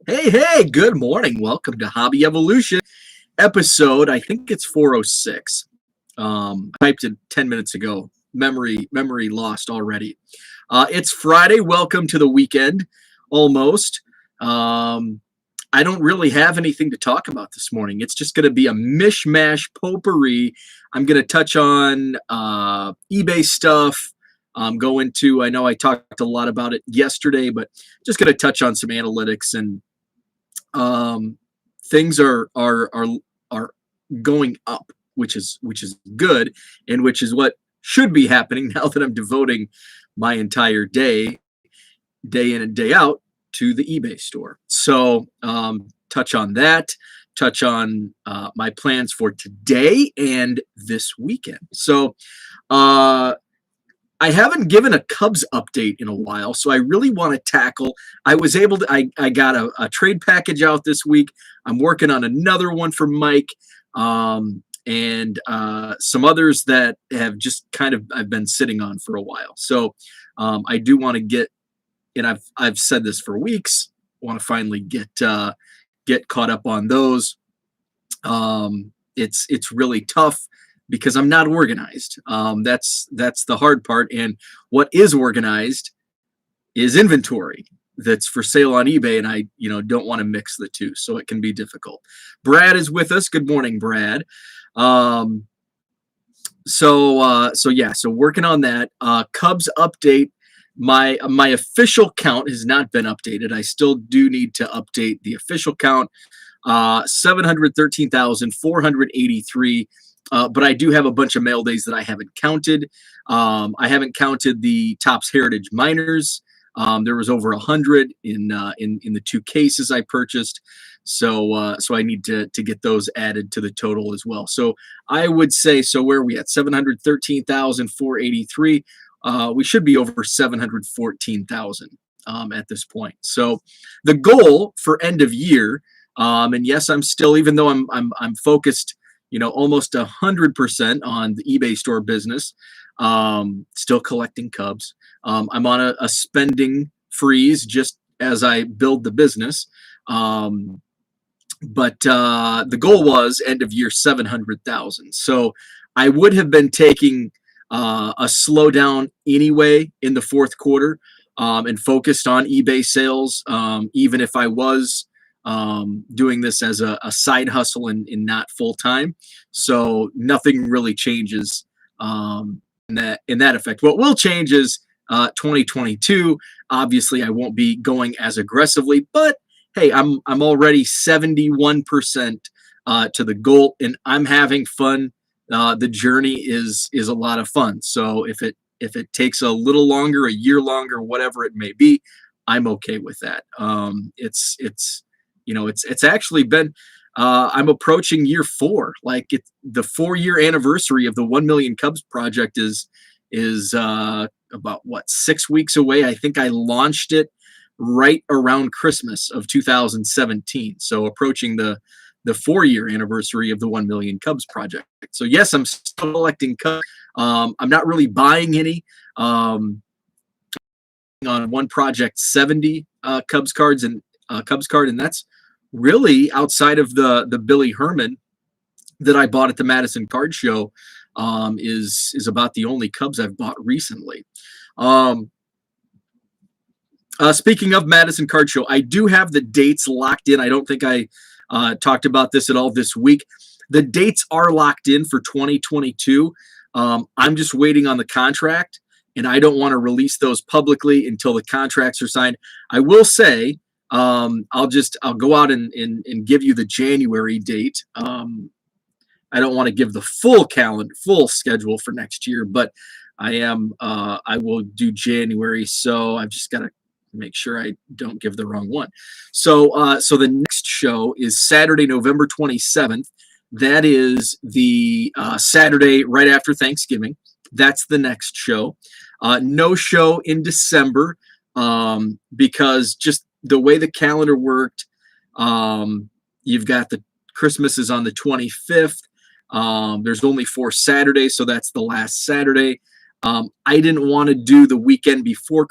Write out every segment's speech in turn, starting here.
Hey, good morning. Welcome to Hobby Evolution episode. I think it's 406. I typed it 10 minutes ago. Memory lost already. It's Friday. Welcome to the weekend almost. I don't really have anything to talk about this morning. It's just going to be a mishmash potpourri. I'm going to touch on eBay stuff. I know I talked a lot about it yesterday, but just going to touch on some analytics and um, things are going up, which is good, and which is what should be happening now that I'm devoting my entire day in and day out, to the eBay store. So touch on that. Touch on my plans for today and this weekend. So uh, I haven't given a Cubs update in a while, so I really want to tackle. I got a trade package out this week. I'm working on another one for Mike, and some others that have just I've been sitting on for a while. So I do want to get, and I've said this for weeks. Want to finally get caught up on those. It's really tough because I'm not organized. That's the hard part. And what is organized is inventory that's for sale on eBay, and I don't want to mix the two, so it can be difficult. Brad is with us. Good morning, Brad. So working on that. Cubs update. My official count has not been updated. I still do need to update the official count. 713,483. But I do have a bunch of mail days that I haven't counted. I haven't counted the Topps Heritage Miners. There was over 100 in the two cases I purchased. So I need to get those added to the total as well. So I would say, so where are we at? 713,483. We should be over 714,000 at this point. So the goal for end of year, and yes, I'm still, even though I'm focused, almost 100% on the eBay store business, still collecting Cubs. I'm on a spending freeze just as I build the business. But the goal was end of year 700,000. So I would have been taking a slowdown anyway in the fourth quarter, and focused on eBay sales, even if I was doing this as a side hustle and not full time. So nothing really changes in that effect. What will change is 2022. Obviously, I won't be going as aggressively, but hey, I'm already 71% to the goal, and I'm having fun. The journey is a lot of fun. So if it takes a little longer, a year longer, whatever it may be, I'm okay with that. It's actually been, I'm approaching year 4. Like, the 4-year anniversary of the 1 Million Cubs project is about 6 weeks away. I think I launched it right around Christmas of 2017. So approaching the 4-year anniversary of the 1 Million Cubs project. So yes, I'm still collecting Cubs. I'm not really buying any. On one project, 70 Cubs cards and Cubs card, and that's really outside of the Billy Herman that I bought at the Madison Card Show. Is about the only Cubs I've bought recently. Speaking of Madison Card Show, I do have the dates locked in. I don't think I talked about this at all this week. The dates are locked in for 2022. I'm just waiting on the contract, and I don't want to release those publicly until the contracts are signed. I will say, I'll go out and give you the January date. I don't want to give the full schedule for next year, but I will do January. So I've just got to make sure I don't give the wrong one. So the next show is Saturday, November 27th. That is the Saturday right after Thanksgiving. That's the next show. No show in December, because just the way the calendar worked. You've got the Christmas is on the 25th. There's only 4 Saturdays, so that's the last Saturday. I didn't want to do the weekend before.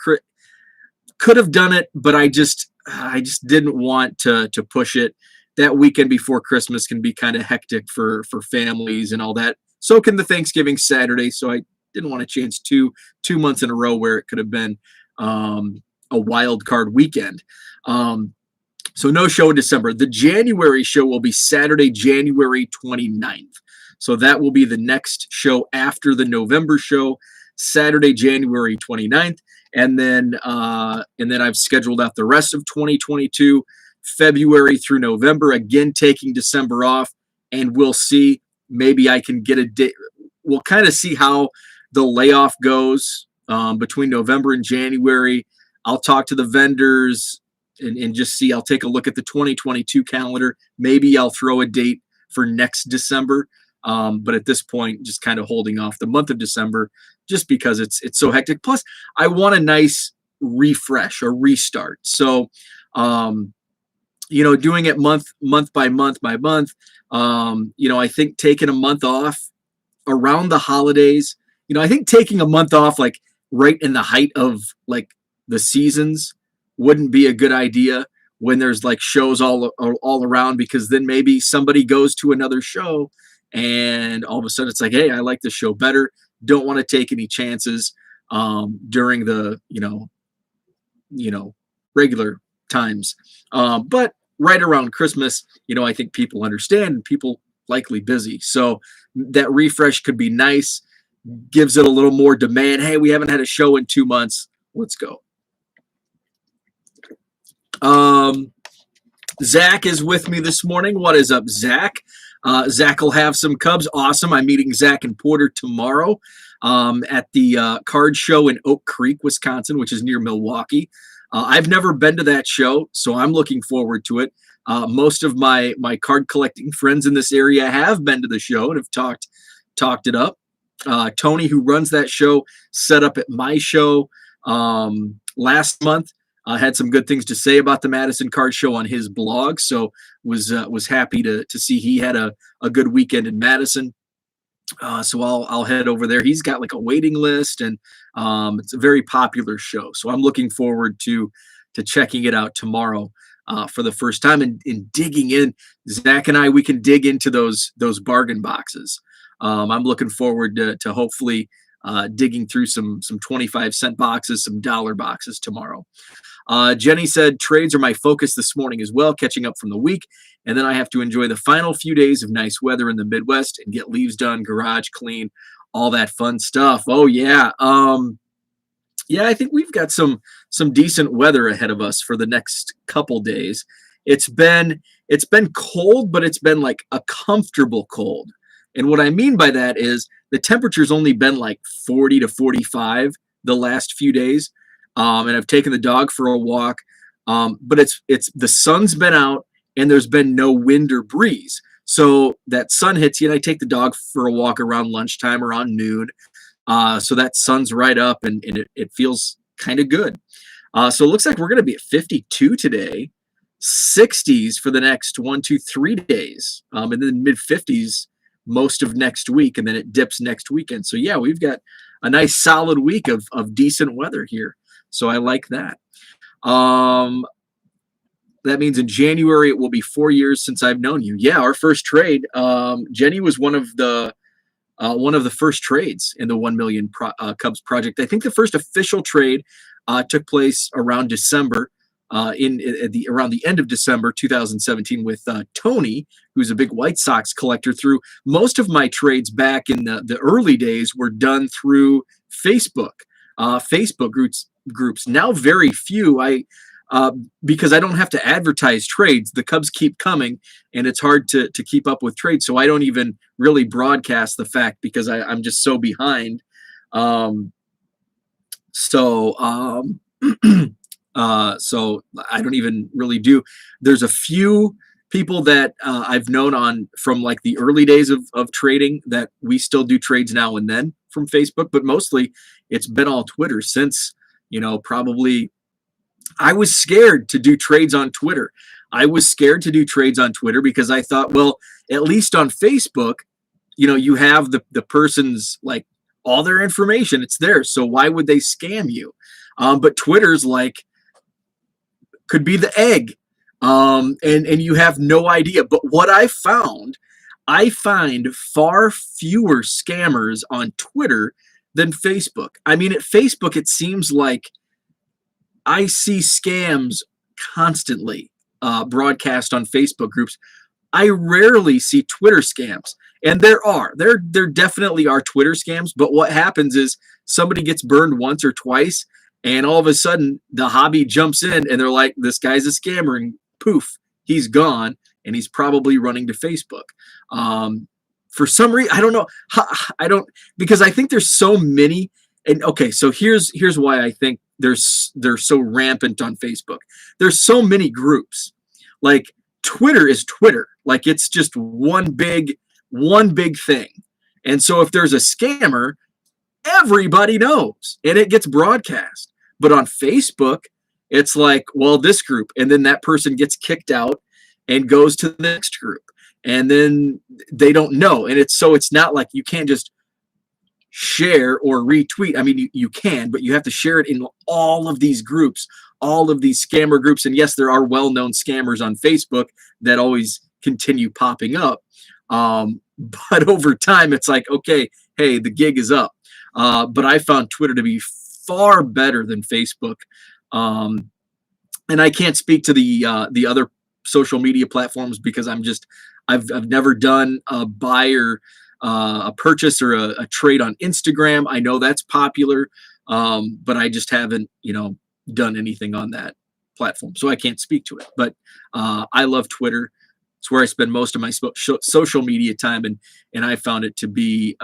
Could have done it, but I just I just didn't want to push it. That weekend before Christmas can be kind of hectic for families and all that. So can the Thanksgiving Saturday. So I didn't want to chance 2 months in a row where it could have been a wild card weekend. So no show in December. The January show will be Saturday, January 29th. So that will be the next show after the November show, Saturday, January 29th. And then I've scheduled out the rest of 2022, February through November, again taking December off, and we'll see. Maybe I can get a day. We'll kind of see how the layoff goes between November and January. I'll talk to the vendors and just see. I'll take a look at the 2022 calendar. Maybe I'll throw a date for next December. But at this point, just kind of holding off the month of December just because it's so hectic. Plus, I want a nice refresh or restart. So, doing it month by month, I think taking a month off around the holidays, I think taking a month off like right in the height of like the seasons wouldn't be a good idea when there's like shows all around, because then maybe somebody goes to another show and all of a sudden it's like, hey, I like this show better. Don't want to take any chances during the, regular times. But right around Christmas, I think people understand and people likely busy. So that refresh could be nice, gives it a little more demand. Hey, we haven't had a show in 2 months. Let's go. Zach is with me this morning. What is up, Zach? Zach will have some Cubs. Awesome. I'm meeting Zach and Porter tomorrow at the card show in Oak Creek, Wisconsin, which is near Milwaukee. I've never been to that show, so I'm looking forward to it. Most of my card collecting friends in this area have been to the show and have talked it up. Tony, who runs that show, set up at my show last month. Had some good things to say about the Madison Card Show on his blog, so was happy to see he had a good weekend in Madison. So I'll head over there. He's got like a waiting list, and it's a very popular show. So I'm looking forward to checking it out tomorrow for the first time and digging in. Zach and I, we can dig into those bargain boxes. I'm looking forward to hopefully digging through some 25-cent boxes, some dollar boxes tomorrow. Jenny said, trades are my focus this morning as well, catching up from the week. And then I have to enjoy the final few days of nice weather in the Midwest and get leaves done, garage clean, all that fun stuff. Oh, yeah. I think we've got some decent weather ahead of us for the next couple days. It's been cold, but it's been like a comfortable cold. And what I mean by that is the temperature's only been like 40 to 45 the last few days. And I've taken the dog for a walk, but it's the sun's been out and there's been no wind or breeze. So that sun hits you, and I take the dog for a walk around lunchtime, around noon. So that sun's right up, and it feels kind of good. So it looks like we're going to be at 52 today, 60s for the next 1, 2, 3 days, and then mid 50s most of next week, and then it dips next weekend. So yeah, we've got a nice solid week of decent weather here. So I like that. That means in January, it will be 4 years since I've known you. Yeah, our first trade. Jenny was one of the first trades in the 1 million Cubs project. I think the first official trade took place around December, around the end of December 2017 with Tony, who's a big White Sox collector. Through most of my trades back in the early days were done through Facebook groups. Now very few. Because I don't have to advertise trades. The Cubs keep coming, and it's hard to keep up with trades. So I don't even really broadcast the fact because I'm just so behind. So I don't even really do. There's a few people that I've known from like the early days of trading that we still do trades now and then from Facebook, but mostly it's been all Twitter since, probably I was scared to do trades on Twitter. Because I thought, well, at least on Facebook, you have the person's like all their information. It's there. So why would they scam you? But Twitter's like could be the egg, and you have no idea. But what I find far fewer scammers on Twitter than Facebook. I mean, at Facebook, it seems like I see scams constantly broadcast on Facebook groups. I rarely see Twitter scams. And there definitely are Twitter scams, but what happens is somebody gets burned once or twice, and all of a sudden the hobby jumps in and they're like, this guy's a scammer, and poof, he's gone, and he's probably running to Facebook. For some reason, I don't know. Because I think there's so many. And okay, so here's why I think they're so rampant on Facebook. There's so many groups. Like Twitter is Twitter. Like it's just one big thing. And so if there's a scammer, everybody knows and it gets broadcast. But on Facebook, it's like, well, this group, and then that person gets kicked out and goes to the next group. And then they don't know. And it's not like you can't just share or retweet. I mean, you can, but you have to share it in all of these groups, all of these scammer groups. And yes, there are well-known scammers on Facebook that always continue popping up. But over time, it's like, okay, hey, the gig is up. But I found Twitter to be far better than Facebook. And I can't speak to the other social media platforms because I've never done a buy or a purchase or a trade on Instagram. I know that's popular, but I just haven't, done anything on that platform, so I can't speak to it. But I love Twitter. It's where I spend most of my social media time, and I found it to be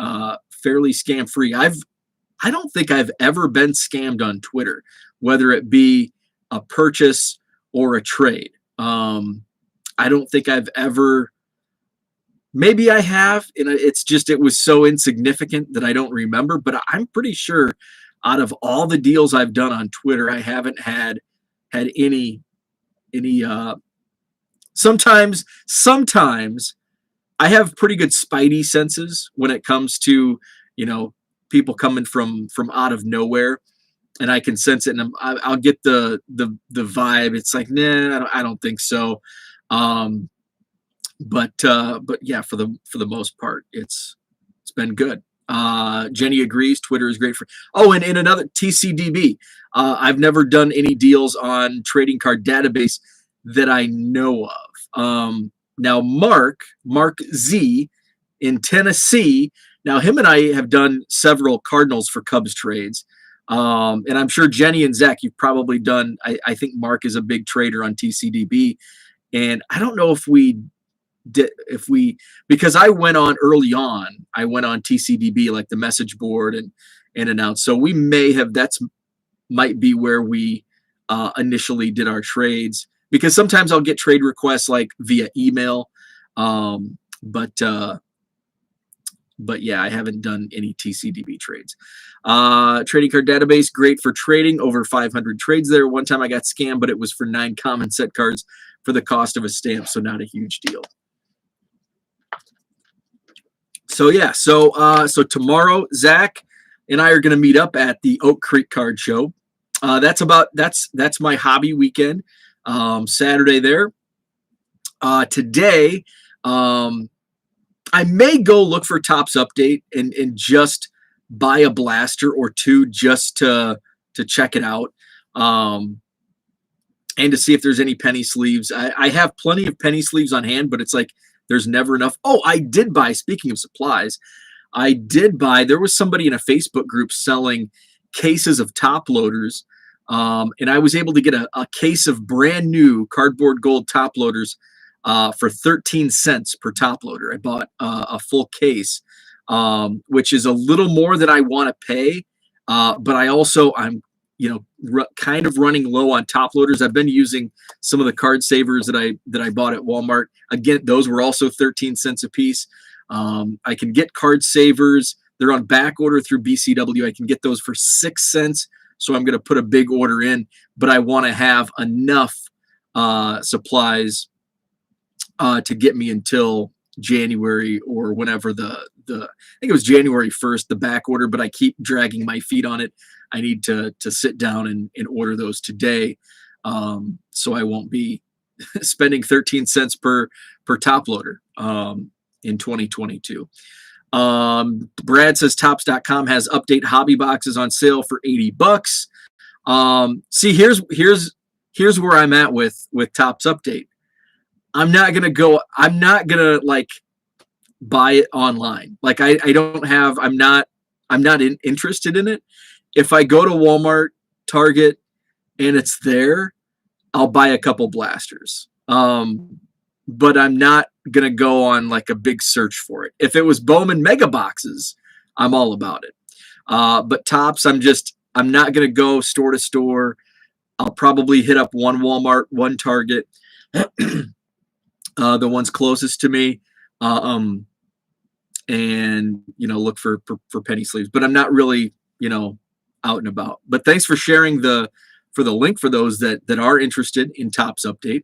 fairly scam free. I don't think I've ever been scammed on Twitter, whether it be a purchase or a trade. I don't think I've ever. Maybe I have, and it was so insignificant that I don't remember, but I'm pretty sure out of all the deals I've done on Twitter, I haven't had any, sometimes I have pretty good spidey senses when it comes to, people coming from out of nowhere, and I can sense it, and I'll get the vibe. It's like, nah, I don't think so. But yeah, for the most part, it's been good. Jenny agrees. Twitter is great for. Oh, and in another TCDB, I've never done any deals on trading card database that I know of. Now Mark Z in Tennessee. Now him and I have done several Cardinals for Cubs trades. And I'm sure Jenny and Zach, you've probably done. I think Mark is a big trader on TCDB, and I don't know because I went on early on. I went on TCDB, like the message board, and announced. So we might be where we initially did our trades, because sometimes I'll get trade requests like via email. But yeah, I haven't done any TCDB trades. Trading card database, great for trading. Over 500 trades there. One time I got scammed, but it was for 9 common set cards for the cost of a stamp, so not a huge deal. So yeah, so tomorrow Zach and I are going to meet up at the Oak Creek Card Show. That's my hobby weekend. Saturday there. Today, I may go look for Topps Update and just buy a blaster or two just to check it out, and to see if there's any penny sleeves. I have plenty of penny sleeves on hand, but it's like there's never enough. Oh, I did buy, speaking of supplies, there was somebody in a Facebook group selling cases of top loaders, and I was able to get a case of brand new cardboard gold top loaders for 13 cents per top loader. I bought a full case, which is a little more than I want to pay, but I'm kind of running low on top loaders. I've been using some of the card savers that I bought at Walmart. Again, those were also 13 cents a piece. I can get card savers. They're on back order through BCW. I can get those for 6 cents. So I'm going to put a big order in, but I want to have enough supplies to get me until January, or whenever I think it was January 1st, the back order, but I keep dragging my feet on it. I need to sit down and order those today. so I won't be spending 13 cents per top loader in 2022. Brad says Tops.com has update hobby boxes on sale for $80. See, here's where I'm at with Tops Update. I'm not gonna like buy it online. Like I'm not interested in it. If I go to Walmart, Target, and it's there, I'll buy a couple blasters. But I'm not gonna go on like a big search for it. If it was Bowman mega boxes, I'm all about it. But Tops, I'm not gonna go store to store. I'll probably hit up one Walmart, one Target, the ones closest to me, and look for penny sleeves. But I'm not really out and about. But thanks for sharing the link for those that are interested in Tops Update.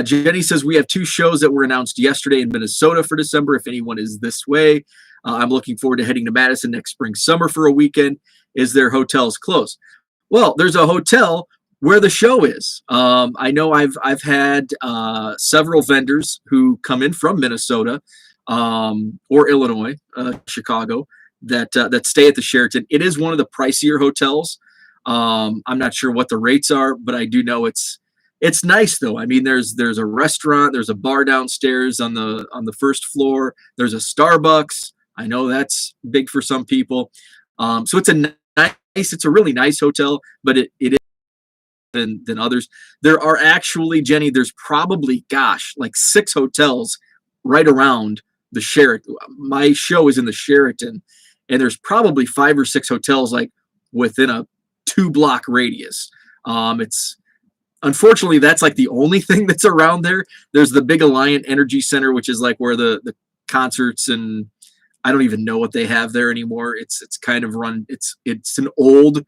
Jenny says we have 2 shows that were announced yesterday in Minnesota for December. If anyone is this way, I'm looking forward to heading to Madison next spring, summer for a weekend. Is there hotels close? Well, there's a hotel where the show is. I know I've had several vendors who come in from Minnesota or Illinois, Chicago, that stay at the Sheraton. It is one of the pricier hotels. I'm not sure what the rates are, but I do know it's nice though. I mean, there's a restaurant, there's a bar downstairs on the first floor. There's a Starbucks. I know that's big for some people. So it's a really nice hotel, but it is than others. There are actually, Jenny, there's probably, like 6 hotels right around the Sheraton. My show is in the Sheraton, and there's probably 5 or 6 hotels like within a 2-block radius. It's unfortunately that's like the only thing that's around there. There's the big Alliant Energy Center, which is like where the concerts, and I don't even know what they have there anymore. It's kind of run. It's an old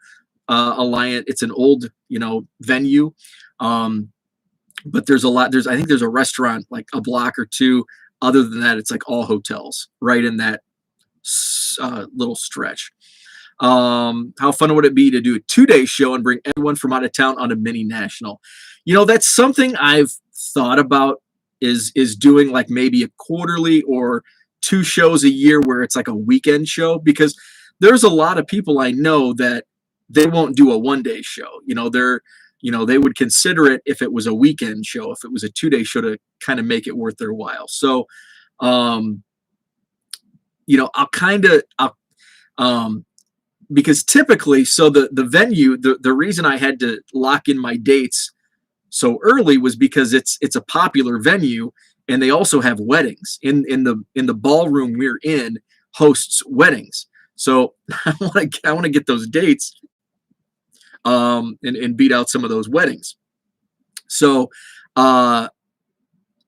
Alliant. It's an old venue. But there's a lot. I think there's a restaurant like a block or 2. Other than that, it's like all hotels right in that little stretch. How fun would it be to do a 2-day show and bring everyone from out of town on a mini national? That's something I've thought about is doing like maybe a quarterly or 2 shows a year where it's like a weekend show, because there's a lot of people I know that they won't do a 1-day show. They would consider it if it was a weekend show, if it was a 2-day show, to kind of make it worth their while. So, because typically, so the venue, the reason I had to lock in my dates so early was because it's a popular venue, and they also have weddings in the ballroom we're in hosts weddings. So I want to get those dates, and beat out some of those weddings. So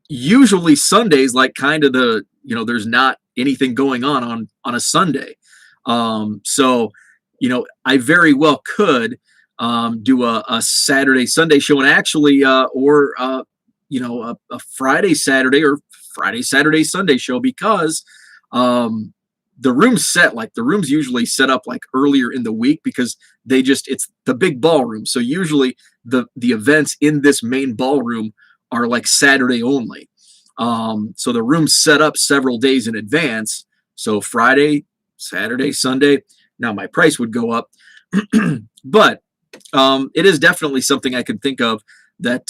usually Sundays, like kind of there's not anything going on a Sunday. So I very well could do a Saturday Sunday show, and actually or a Friday Saturday or Friday Saturday Sunday show, because the rooms usually set up like earlier in the week, because it's the big ballroom. So usually the events in this main ballroom are like Saturday only. So the room's set up several days in advance. So Friday, Saturday, Sunday. Now my price would go up, but it is definitely something I can think of that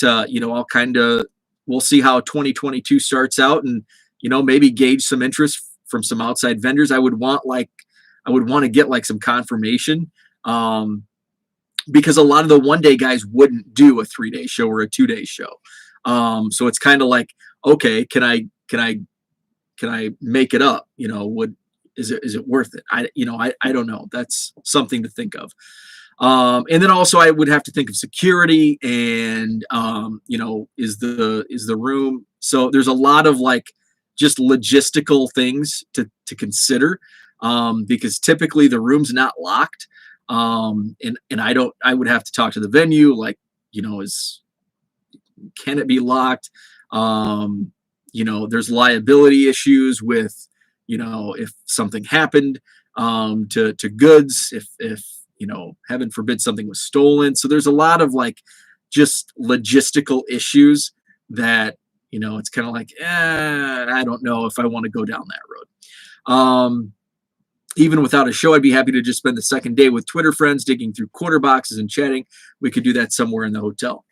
we'll see how 2022 starts out, and maybe gauge some interest from some outside vendors. I would want to get like some confirmation, because a lot of the 1-day guys wouldn't do a 3-day show or a 2-day show. So it's kind of like, okay, can I make it up? Is it worth it? I don't know. That's something to think of. And then also I would have to think of security and, is the room. So there's a lot of like just logistical things to consider, because typically the room's not locked. And I would have to talk to the venue, like, can it be locked? There's liability issues with, if something happened to goods, if heaven forbid something was stolen. So there's a lot of like just logistical issues that, it's kind of like, I don't know if I want to go down that road. Even without a show, I'd be happy to just spend the second day with Twitter friends digging through quarter boxes and chatting. We could do that somewhere in the hotel.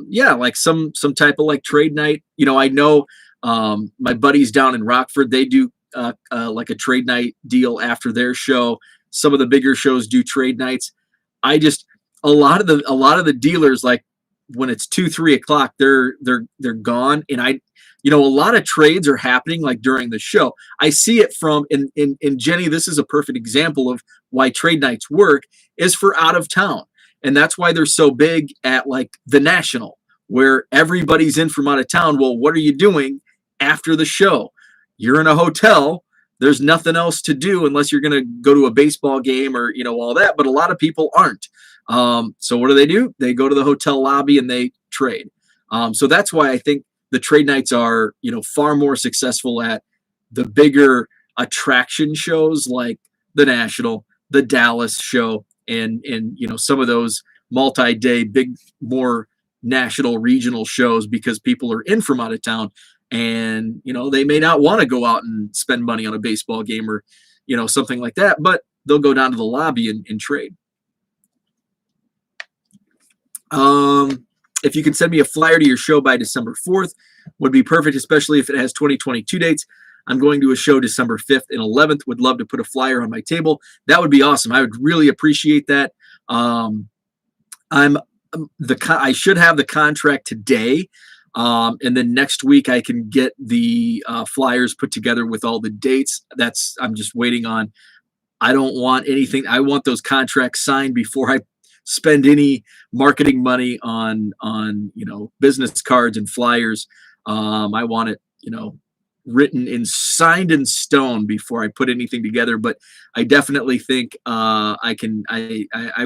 Yeah, like some type of like trade night. I know my buddies down in Rockford, they do like a trade night deal after their show. Some of the bigger shows do trade nights. A lot of the dealers, like when it's 2-3 o'clock, they're gone. And a lot of trades are happening like during the show. I see it from, and Jenny, this is a perfect example of why trade nights work, is for out of town. And that's why they're so big at like the National, where everybody's in from out of town. Well, what are you doing after the show? You're in a hotel. There's nothing else to do unless you're going to go to a baseball game or, all that. But a lot of people aren't. So what do? They go to the hotel lobby and they trade. So that's why I think the trade nights are, far more successful at the bigger attraction shows like the National, the Dallas show, and some of those multi-day big, more national regional shows, because people are in from out of town and, they may not want to go out and spend money on a baseball game or, something like that, but they'll go down to the lobby and trade. If you can send me a flyer to your show by December 4th, would be perfect, especially if it has 2022 dates. I'm going to a show December 5th and 11th. Would love to put a flyer on my table. That would be awesome. I would really appreciate that. I should have the contract today. And then next week I can get the flyers put together with all the dates. I'm just waiting on. I don't want anything. I want those contracts signed before I spend any marketing money on business cards and flyers. I want it, written and signed in stone before I put anything together. But I definitely think I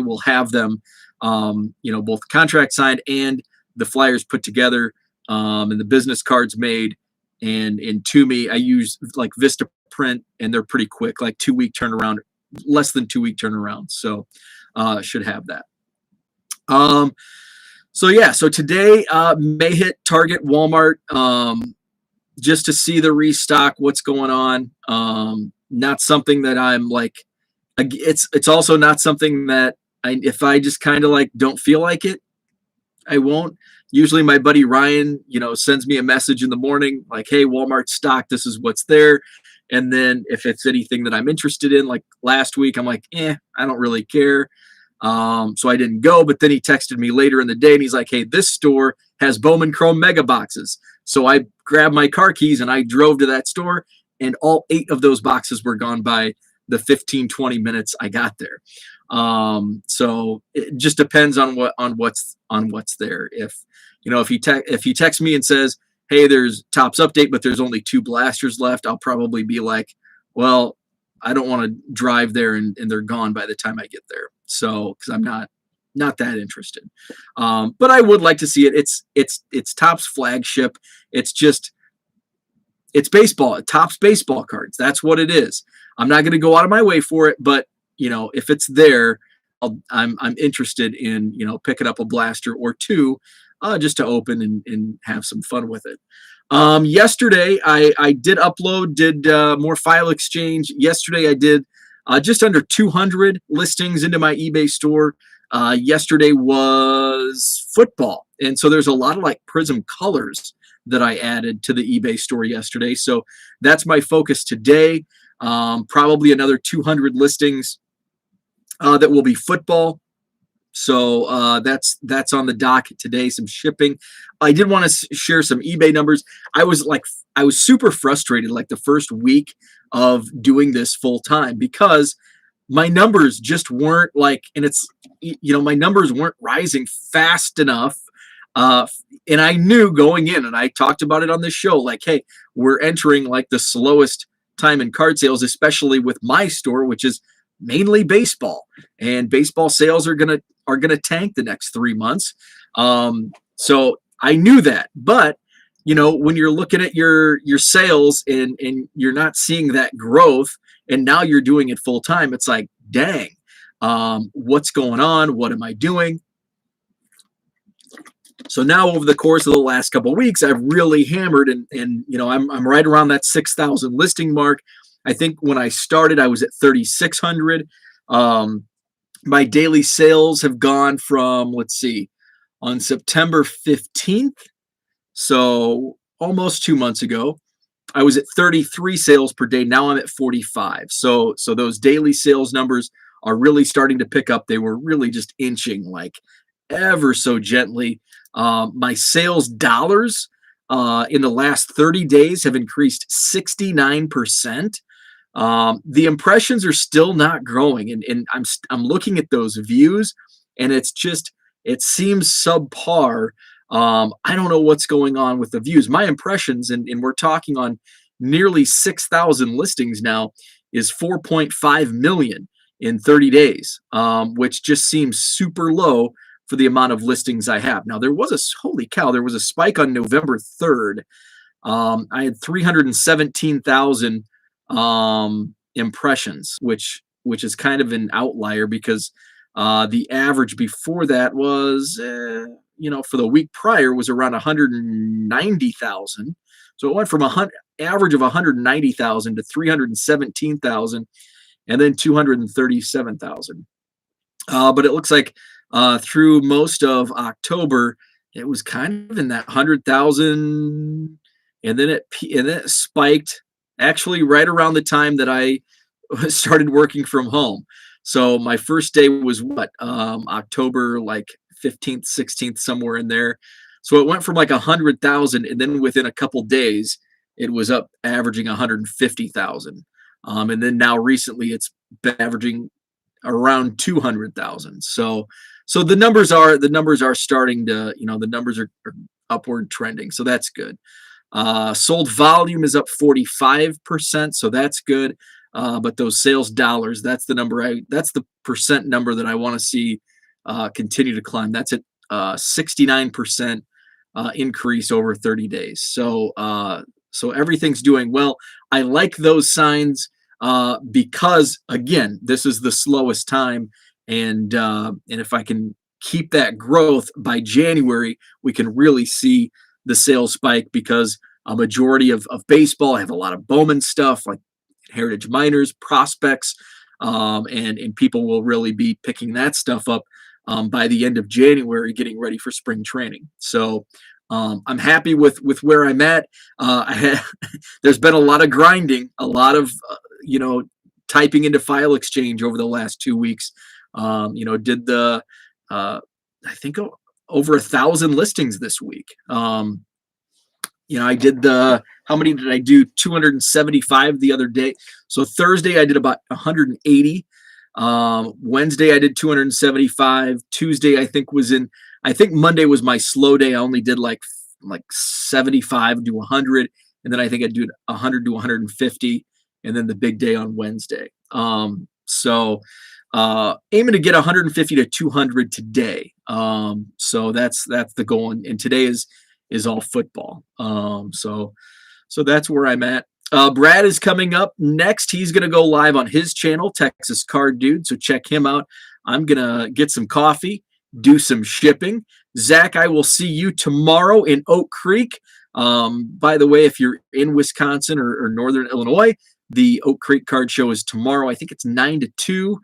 will have them, both contract signed and the flyers put together, and the business cards made. And to me, I use like Vista Print, and they're pretty quick, like 2-week turnaround, less than 2-week turnaround. So should have that. So today may hit Target, Walmart, just to see the restock, what's going on. Not something that I'm like, it's also not something that if I just kind of like don't feel like it, I won't. Usually my buddy Ryan, sends me a message in the morning like, hey, Walmart stock, this is what's there. And then if it's anything that I'm interested in, like last week, I'm like, I don't really care. So I didn't go, but then he texted me later in the day and he's like, hey, this store has Bowman Chrome mega boxes. So I grabbed my car keys and I drove to that store, and all 8 of those boxes were gone by the 15-20 minutes I got there. So it just depends on what's there. If he texts me and says, hey, there's Topps update, but there's only 2 blasters left, I'll probably be like, well, I don't want to drive there and they're gone by the time I get there. So, because I'm not that interested. But I would like to see it. It's Topps flagship. It's baseball. Topps baseball cards. That's what it is. I'm not going to go out of my way for it, but if it's there, I'm interested in picking up a blaster or 2, just to open and have some fun with it. Yesterday I did more file exchange. Yesterday I did just under 200 listings into my eBay store. Yesterday was football. And so there's a lot of like Prism colors that I added to the eBay store yesterday. So that's my focus today. Probably another 200 listings that will be football. So that's on the docket today. Some shipping. I did want to share some eBay numbers. I was super frustrated like the first week of doing this full time, because my numbers just weren't like, and it's, my numbers weren't rising fast enough. And I knew going in, and I talked about it on this show, like, hey, we're entering like the slowest time in card sales, especially with my store, which is mainly baseball, and baseball sales are gonna tank the next 3 months. So I knew that, but when you're looking at your sales and you're not seeing that growth, and now you're doing it full time, it's like, dang, what's going on? What am I doing? So now over the course of the last couple of weeks, I've really hammered and I'm right around that 6,000 listing mark. I think when I started, I was at 3,600. My daily sales have gone from, let's see, on September 15th, so almost 2 months ago, I was at 33 sales per day. Now I'm at 45. So those daily sales numbers are really starting to pick up. They were really just inching like ever so gently. My sales dollars in the last 30 days have increased 69%. The impressions are still not growing, and I'm looking at those views, and it seems subpar. I don't know what's going on with the views. My impressions, and we're talking on nearly 6,000 listings now, is 4.5 million in 30 days, which just seems super low for the amount of listings I have. Now, holy cow, there was a spike on November 3rd. I had 317,000 impressions, which is kind of an outlier because the average before that was, for the week prior was around 190,000. So it went from average of 190,000 to 317,000, and then 237,000. But it looks like through most of October, it was kind of in that 100,000, and then it spiked actually right around the time that I started working from home. So my first day was October like 15th, 16th, somewhere in there. So it went from like 100,000, and then within a couple days, it was up averaging 150,000. And then now recently, it's been averaging around 200,000. So the numbers are starting to, the numbers are upward trending. So that's good. Sold volume is up 45%, so that's good. But those sales dollars, that's the percent number that I want to see continue to climb. That's at 69% increase over 30 days. So everything's doing well. I like those signs because again, this is the slowest time, and if I can keep that growth by January, we can really see the sales spike, because a majority of baseball, I have a lot of Bowman stuff like Heritage Miners, prospects, and people will really be picking that stuff up by the end of January, getting ready for spring training. So I'm happy with where I'm at. There's been a lot of grinding, a lot of typing into File Exchange over the last 2 weeks. Did the I think over 1,000 listings this week. I did how many did I do? 275 the other day. So Thursday I did about 180. Wednesday I did 275. Tuesday I think Monday was my slow day. I only did like 75 to 100, and then I think I did 100 to 150, and then the big day on Wednesday. So aiming to get 150 to 200 today. So that's the goal, and today is all football. So that's where I'm at. Brad is coming up next. He's going to go live on his channel, Texas Card Dude. So check him out. I'm going to get some coffee, do some shipping. Zach, I will see you tomorrow in Oak Creek. By the way, if you're in Wisconsin or Northern Illinois, the Oak Creek Card Show is tomorrow. I think it's 9 to 2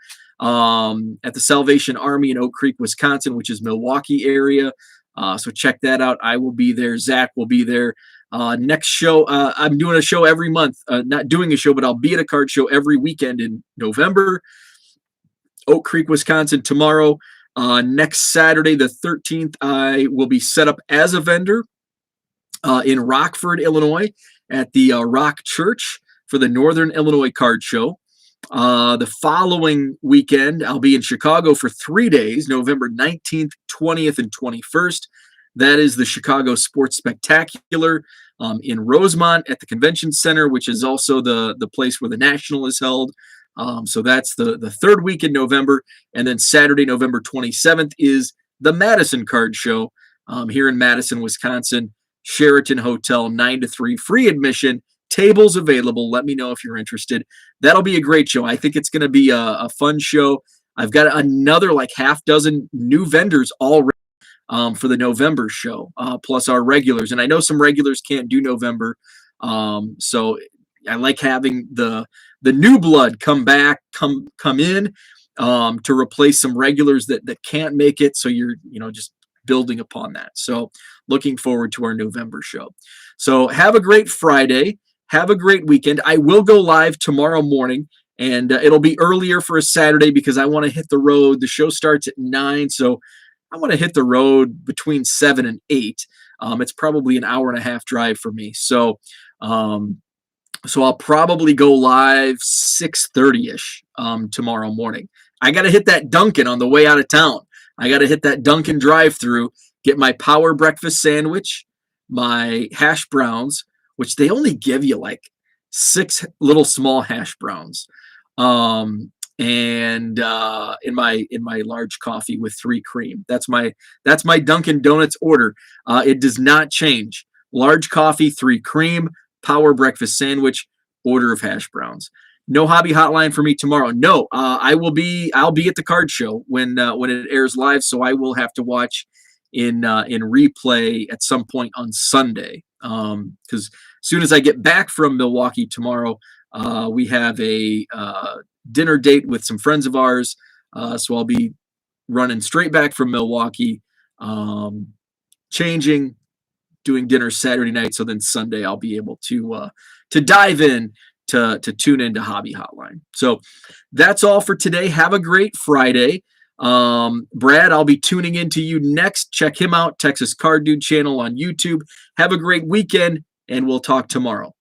at the Salvation Army in Oak Creek, Wisconsin, which is Milwaukee area. So check that out. I will be there. Zach will be there. Next show, I'm doing a show every month. Not doing a show, but I'll be at a card show every weekend in November. Oak Creek, Wisconsin tomorrow. Next Saturday, the 13th, I will be set up as a vendor in Rockford, Illinois at the Rock Church for the Northern Illinois Card Show. The following weekend, I'll be in Chicago for 3 days, November 19th, 20th, and 21st. That is the Chicago Sports Spectacular in Rosemont at the Convention Center, which is also the place where the National is held. So that's the third week in November. And then Saturday, November 27th, is the Madison Card Show here in Madison, Wisconsin. Sheraton Hotel, 9 to 3, free admission. Tables available. Let me know if you're interested. That'll be a great show. I think it's going to be a fun show. I've got another like half dozen new vendors already for the November show, plus our regulars. And I know some regulars can't do November, so I like having the new blood come in to replace some regulars that can't make it. So you're just building upon that. So looking forward to our November show. So have a great Friday. Have a great weekend. I will go live tomorrow morning, and it'll be earlier for a Saturday because I want to hit the road. The show starts at 9, so I want to hit the road between 7 and 8. It's probably an hour and a half drive for me. So I'll probably go live 6:30-ish tomorrow morning. I got to hit that Dunkin' on the way out of town. I got to hit that Dunkin' drive-through, get my power breakfast sandwich, my hash browns, which they only give you like 6 little small hash browns, and in my large coffee with 3 cream. That's my Dunkin' Donuts order. It does not change. Large coffee, 3 cream, power breakfast sandwich, order of hash browns. No hobby hotline for me tomorrow. No, I'll be at the card show when it airs live, so I will have to watch in replay at some point on Sunday. Because as soon as I get back from Milwaukee tomorrow, we have a dinner date with some friends of ours. So I'll be running straight back from Milwaukee, changing, doing dinner Saturday night. So then Sunday I'll be able to dive in to tune into Hobby Hotline. So that's all for today. Have a great Friday. Brad, I'll be tuning into you next. Check him out, Texas Card Dude channel on YouTube. Have a great weekend, and we'll talk tomorrow.